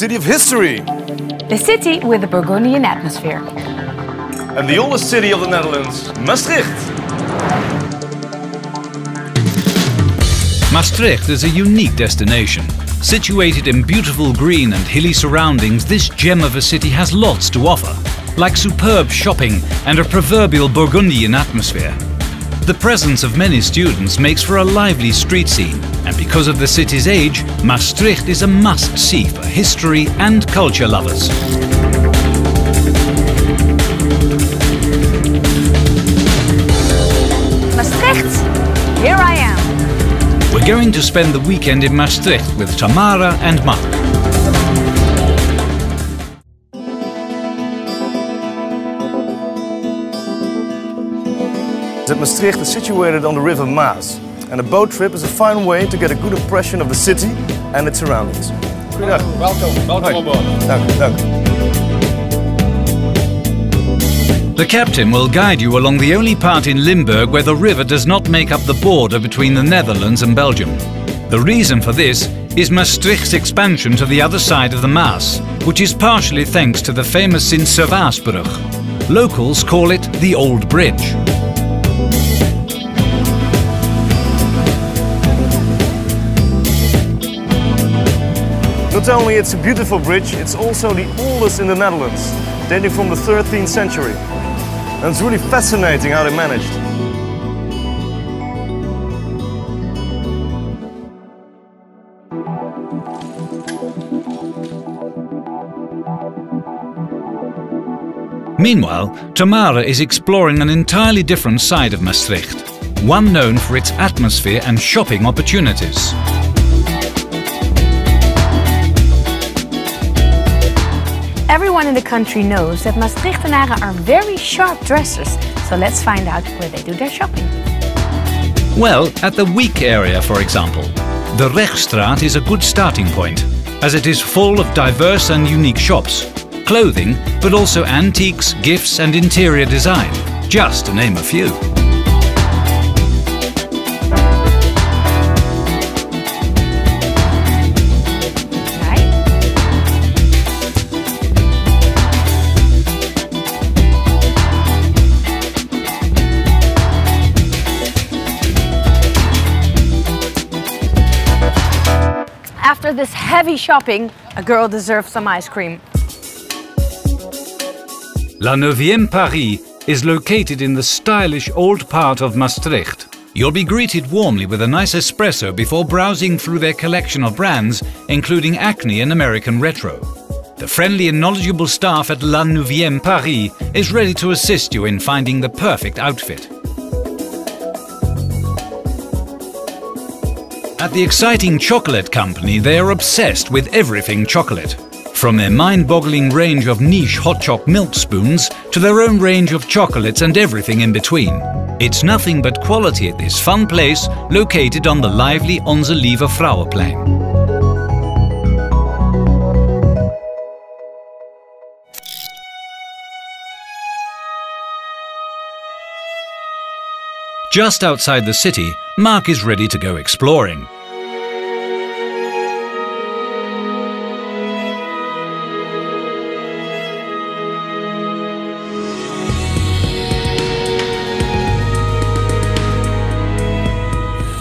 city of history. The city with a Burgundian atmosphere. And the oldest city of the Netherlands, Maastricht. Maastricht is a unique destination. Situated in beautiful green and hilly surroundings, this gem of a city has lots to offer, like superb shopping and a proverbial Burgundian atmosphere. The presence of many students makes for a lively street scene, and because of the city's age, Maastricht is a must-see for history and culture lovers. Maastricht, here I am. We're going to spend the weekend in Maastricht with Tamara and Mark. Maastricht is situated on the river Maas, and a boat trip is a fine way to get a good impression of the city and its surroundings. Goedendag. Welcome on board. Dank. The captain will guide you along the only part in Limburg where the river does not make up the border between the Netherlands and Belgium. The reason for this is Maastricht's expansion to the other side of the Maas, which is partially thanks to the famous Sint-Servaasbrug. Locals call it the Old Bridge. Not only it's a beautiful bridge, it's also the oldest in the Netherlands, dating from the 13th century. And it's really fascinating how they managed. Meanwhile, Tamara is exploring an entirely different side of Maastricht, one known for its atmosphere and shopping opportunities. Everyone in the country knows that Maastrichtenaren are very sharp dressers, so let's find out where they do their shopping. Well, at the Week area, for example. The Rechtstraat is a good starting point, as it is full of diverse and unique shops. Clothing, but also antiques, gifts and interior design, just to name a few. After this heavy shopping, a girl deserves some ice cream. La 9e Paris is located in the stylish old part of Maastricht. You'll be greeted warmly with a nice espresso before browsing through their collection of brands, including Acne and American Retro. The friendly and knowledgeable staff at La 9e Paris is ready to assist you in finding the perfect outfit. At the exciting chocolate company, they are obsessed with everything chocolate. From their mind-boggling range of niche hot choc milk spoons to their own range of chocolates and everything in between. It's nothing but quality at this fun place located on the lively Onze Lieve Vrouwenplein. Just outside the city, Mark is ready to go exploring.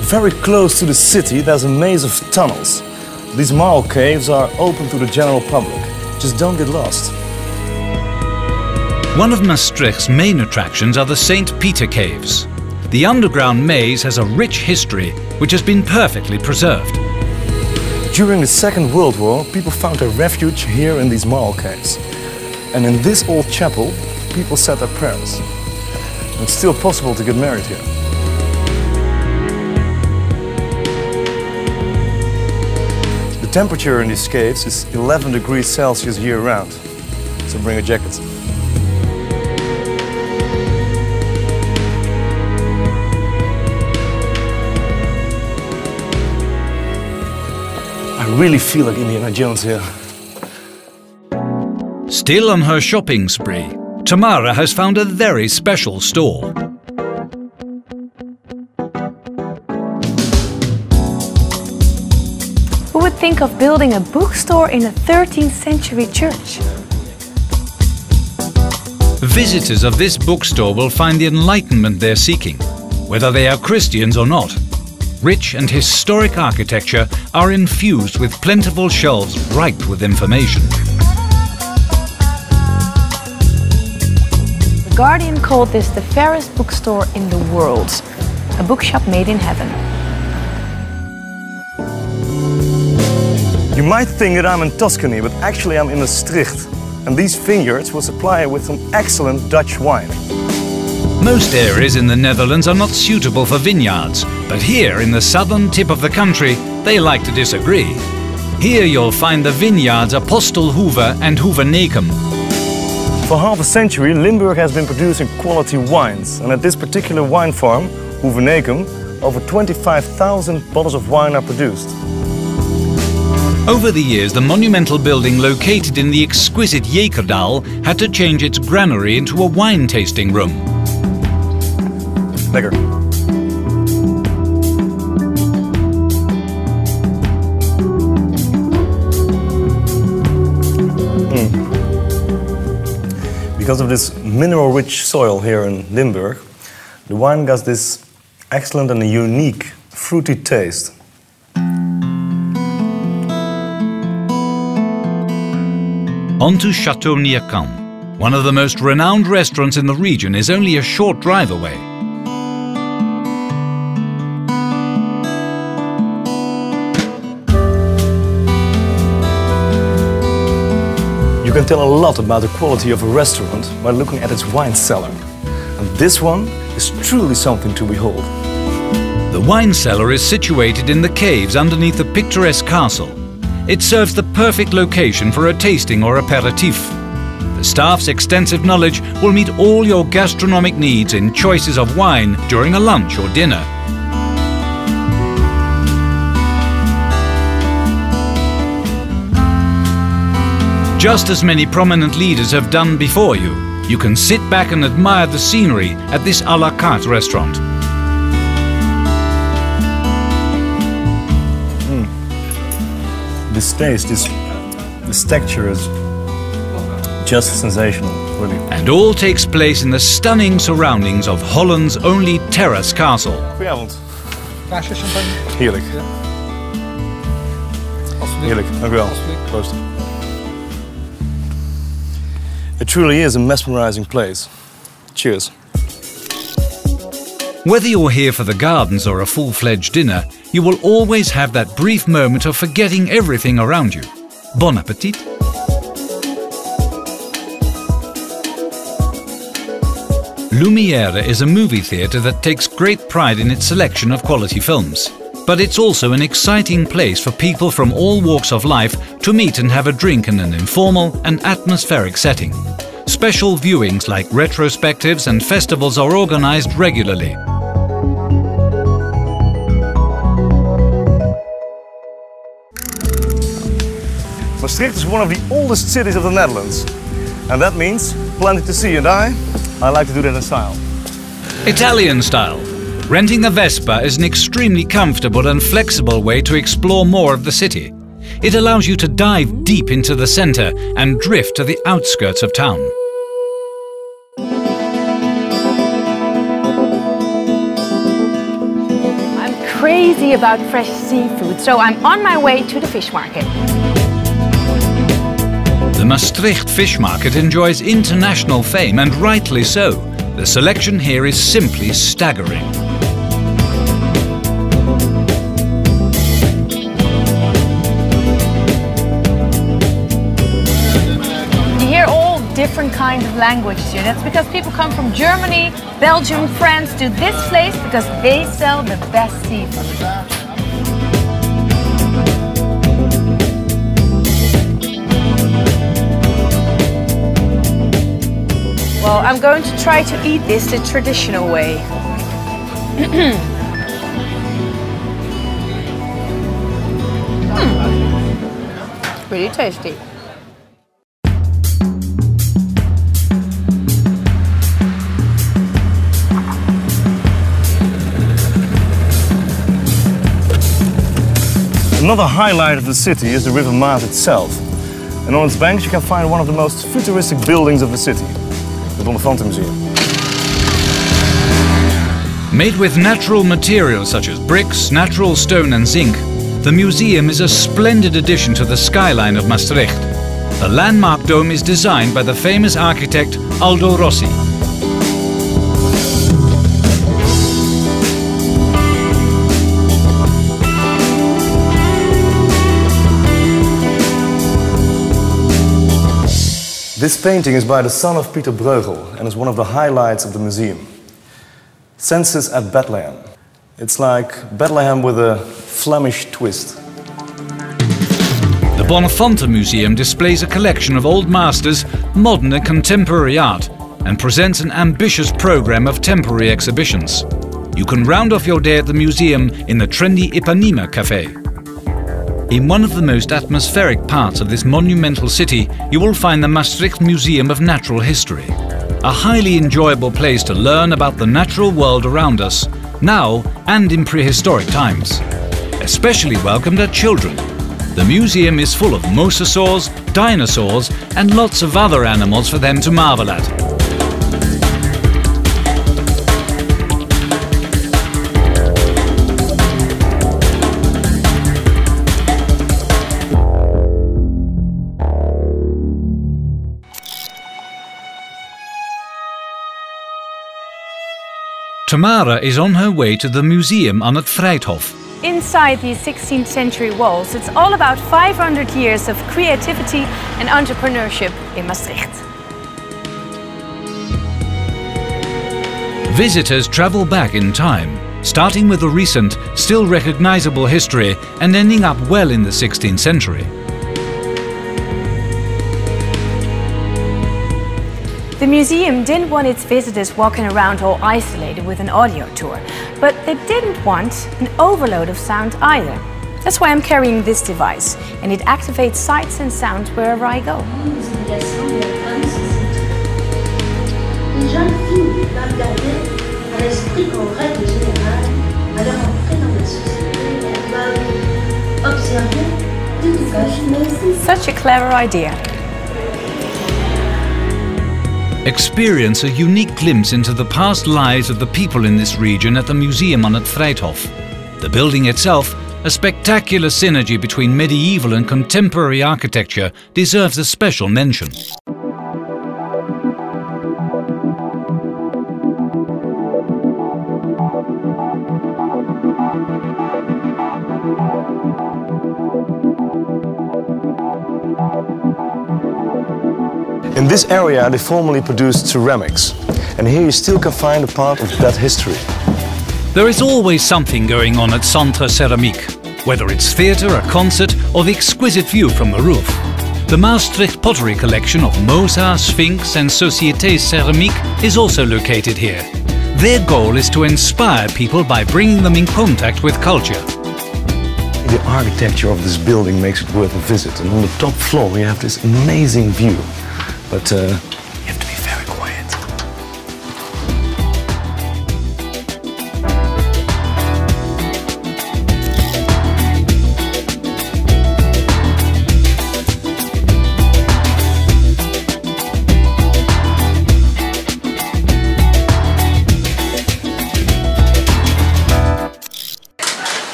Very close to the city, there's a maze of tunnels. These marl caves are open to the general public. Just don't get lost. One of Maastricht's main attractions are the St. Peter Caves. The underground maze has a rich history, which has been perfectly preserved. During the Second World War, people found a refuge here in these marl caves. And in this old chapel, people said their prayers. And it's still possible to get married here. The temperature in these caves is 11 degrees Celsius year-round, so bring a jacket. I really feel like Indiana Jones here. Still on her shopping spree, Tamara has found a very special store. Who would think of building a bookstore in a 13th century church? Visitors of this bookstore will find the enlightenment they're seeking, whether they are Christians or not. Rich and historic architecture are infused with plentiful shelves ripe with information. The Guardian called this the fairest bookstore in the world, a bookshop made in heaven. You might think that I'm in Tuscany, but actually I'm in Maastricht. And these vineyards will supply you with some excellent Dutch wine. Most areas in the Netherlands are not suitable for vineyards, but here in the southern tip of the country, they like to disagree. Here you'll find the vineyards Apostelhoeve and Hoevenecum. For half a century, Limburg has been producing quality wines, and at this particular wine farm, Hoevenecum, over 25,000 bottles of wine are produced. Over the years, the monumental building located in the exquisite Jekerdal had to change its granary into a wine tasting room. Lekker. Because of this mineral-rich soil here in Limburg, the wine got this excellent and unique fruity taste. On to Chateau Nierkamp. One of the most renowned restaurants in the region is only a short drive away. You can tell a lot about the quality of a restaurant by looking at its wine cellar. And this one is truly something to behold. The wine cellar is situated in the caves underneath the picturesque castle. It serves the perfect location for a tasting or aperitif. The staff's extensive knowledge will meet all your gastronomic needs in choices of wine during a lunch or dinner. Just as many prominent leaders have done before you, you can sit back and admire the scenery at this à la carte restaurant. This taste, this texture is just sensational, really. And all takes place in the stunning surroundings of Holland's only terrace castle. Goedenavond. Glaasje champagne? Heerlijk. Heerlijk, dank u wel. Proost. It truly is a mesmerizing place. Cheers. Whether you're here for the gardens or a full-fledged dinner, you will always have that brief moment of forgetting everything around you. Bon appetit! Lumière is a movie theatre that takes great pride in its selection of quality films. But it's also an exciting place for people from all walks of life to meet and have a drink in an informal and atmospheric setting. Special viewings like retrospectives and festivals are organized regularly. Maastricht is one of the oldest cities of the Netherlands. And that means plenty to see, and I like to do that in style. Italian style. Renting a Vespa is an extremely comfortable and flexible way to explore more of the city. It allows you to dive deep into the center and drift to the outskirts of town. I'm crazy about fresh seafood, so I'm on my way to the fish market. The Maastricht fish market enjoys international fame, and rightly so. The selection here is simply staggering. You hear all different kinds of languages here. That's because people come from Germany, Belgium, France to this place because they sell the best seafood. Well, I'm going to try to eat this the traditional way. Really tasty. Another highlight of the city is the River Maas itself. And on its banks you can find one of the most futuristic buildings of the city, the Bonnefanten Museum. Made with natural materials such as bricks, natural stone and zinc, the museum is a splendid addition to the skyline of Maastricht. The landmark dome is designed by the famous architect Aldo Rossi. This painting is by the son of Peter Bruegel and is one of the highlights of the museum. Census at Bethlehem. It's like Bethlehem with a Flemish twist. The Bonnefanten Museum displays a collection of old masters, modern and contemporary art, and presents an ambitious program of temporary exhibitions. You can round off your day at the museum in the trendy Ipanema Cafe. In one of the most atmospheric parts of this monumental city, you will find the Maastricht Museum of Natural History. A highly enjoyable place to learn about the natural world around us, now and in prehistoric times. Especially welcomed are children. The museum is full of mosasaurs, dinosaurs and lots of other animals for them to marvel at. Tamara is on her way to the museum on het Vrijthof. Inside these 16th century walls, it's all about 500 years of creativity and entrepreneurship in Maastricht. Visitors travel back in time, starting with the recent, still recognizable history and ending up well in the 16th century. The museum didn't want its visitors walking around all isolated with an audio tour, but they didn't want an overload of sound either. That's why I'm carrying this device, and it activates sights and sounds wherever I go. Such a clever idea. Experience a unique glimpse into the past lives of the people in this region at the museum on het Vrijthof. The building itself, a spectacular synergy between medieval and contemporary architecture, deserves a special mention. In this area they formerly produced ceramics, and here you still can find a part of that history. There is always something going on at Centre Céramique, whether it's theatre, a concert or the exquisite view from the roof. The Maastricht pottery collection of Mozart, Sphinx and Société Céramique is also located here. Their goal is to inspire people by bringing them in contact with culture. The architecture of this building makes it worth a visit, and on the top floor we have this amazing view. But you have to be very quiet.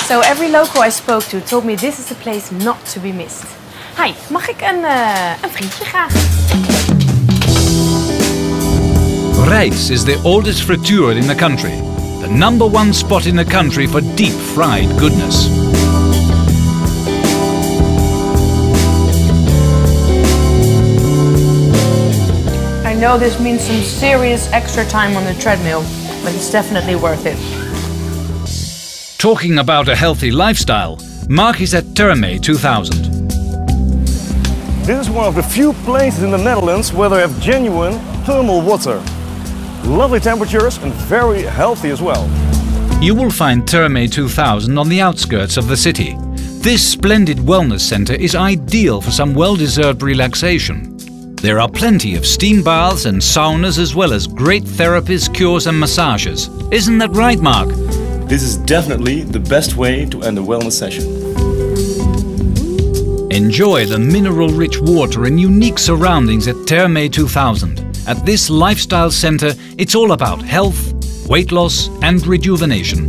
So every local I spoke to told me this is a place not to be missed. Hi, mag ik een frietje graag? Rijs is the oldest frituur in the country. The #1 spot in the country for deep fried goodness. I know this means some serious extra time on the treadmill, but it's definitely worth it. Talking about a healthy lifestyle, Mark is at Terme 2000. This is one of the few places in the Netherlands where they have genuine thermal water. Lovely temperatures and very healthy as well. You will find Terme 2000 on the outskirts of the city. This splendid wellness centre is ideal for some well-deserved relaxation. There are plenty of steam baths and saunas as well as great therapies, cures and massages. Isn't that right, Mark? This is definitely the best way to end a wellness session. Enjoy the mineral-rich water and unique surroundings at Therme 2000. At this lifestyle center, it's all about health, weight loss and rejuvenation.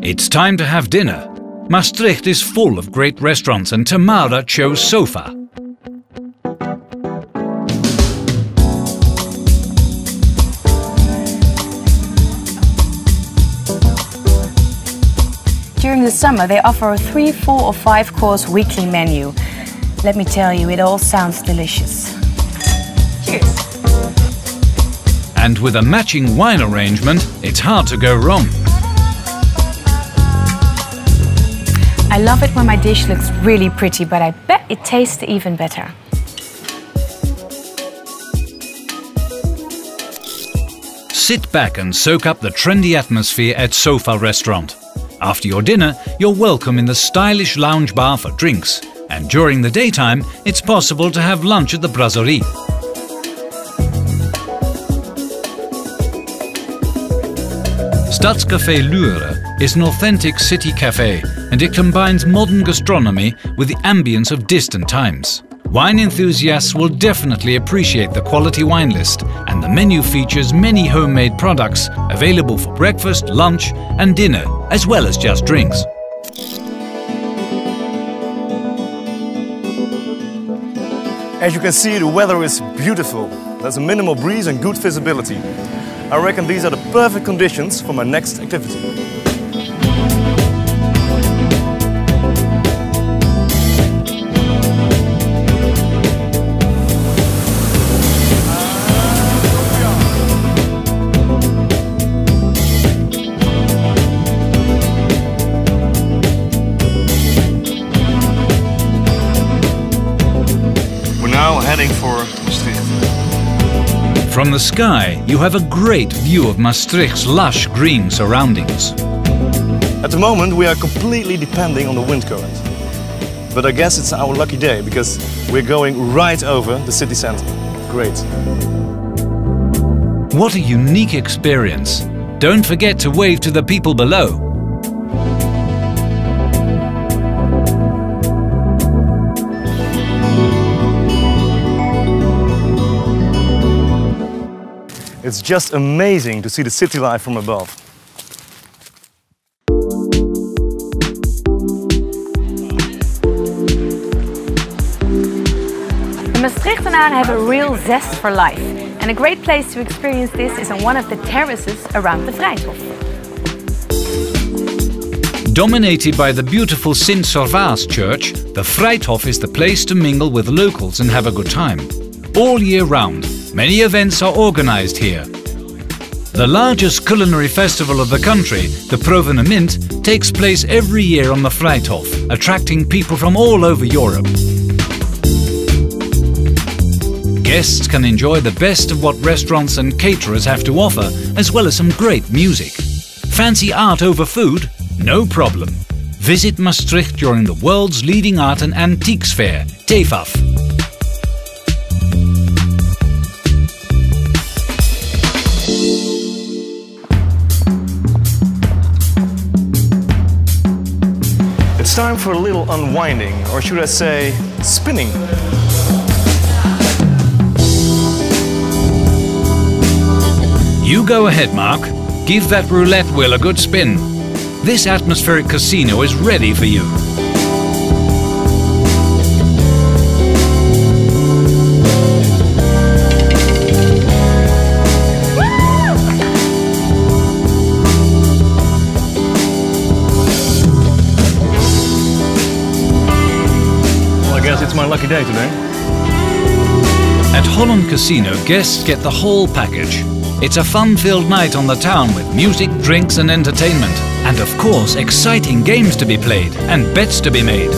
It's time to have dinner. Maastricht is full of great restaurants and Tamara chose Sofa. During the summer, they offer a 3, 4 or 5 course weekly menu. Let me tell you, it all sounds delicious. Cheers! And with a matching wine arrangement, it's hard to go wrong. I love it when my dish looks really pretty, but I bet it tastes even better. Sit back and soak up the trendy atmosphere at Sofa restaurant. After your dinner, you're welcome in the stylish lounge bar for drinks. And during the daytime, it's possible to have lunch at the brasserie. Stadscafé Lure is an authentic city cafe, and it combines modern gastronomy with the ambience of distant times. Wine enthusiasts will definitely appreciate the quality wine list, and the menu features many homemade products available for breakfast, lunch and dinner, as well as just drinks. As you can see, the weather is beautiful. There's a minimal breeze and good visibility. I reckon these are the perfect conditions for my next activity. We're now heading for Maastricht. From the sky, you have a great view of Maastricht's lush green surroundings. At the moment, we are completely depending on the wind current. But I guess it's our lucky day, because we're going right over the city center. Great. What a unique experience! Don't forget to wave to the people below. It's just amazing to see the city life from above. The Maastrichtenaren have a real zest for life, and a great place to experience this is on one of the terraces around the Vrijthof. Dominated by the beautiful Sint Servaas church, the Vrijthof is the place to mingle with locals and have a good time. All year round, many events are organized here. The largest culinary festival of the country, the Proevenement, takes place every year on the Vrijthof, attracting people from all over Europe. Guests can enjoy the best of what restaurants and caterers have to offer, as well as some great music. Fancy art over food? No problem. Visit Maastricht during the world's leading art and antiques fair, TEFAF. It's time for a little unwinding, or should I say, spinning. You go ahead, Mark. Give that roulette wheel a good spin. This atmospheric casino is ready for you. It's my lucky day today. At Holland Casino, guests get the whole package. It's a fun-filled night on the town with music, drinks and entertainment. And of course, exciting games to be played and bets to be made.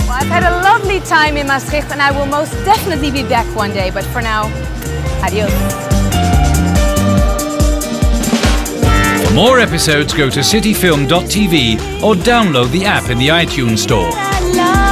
Well, I've had a lovely time in Maastricht and I will most definitely be back one day. But for now, adios. more episodes, go to cityfilm.tv or download the app in the iTunes Store.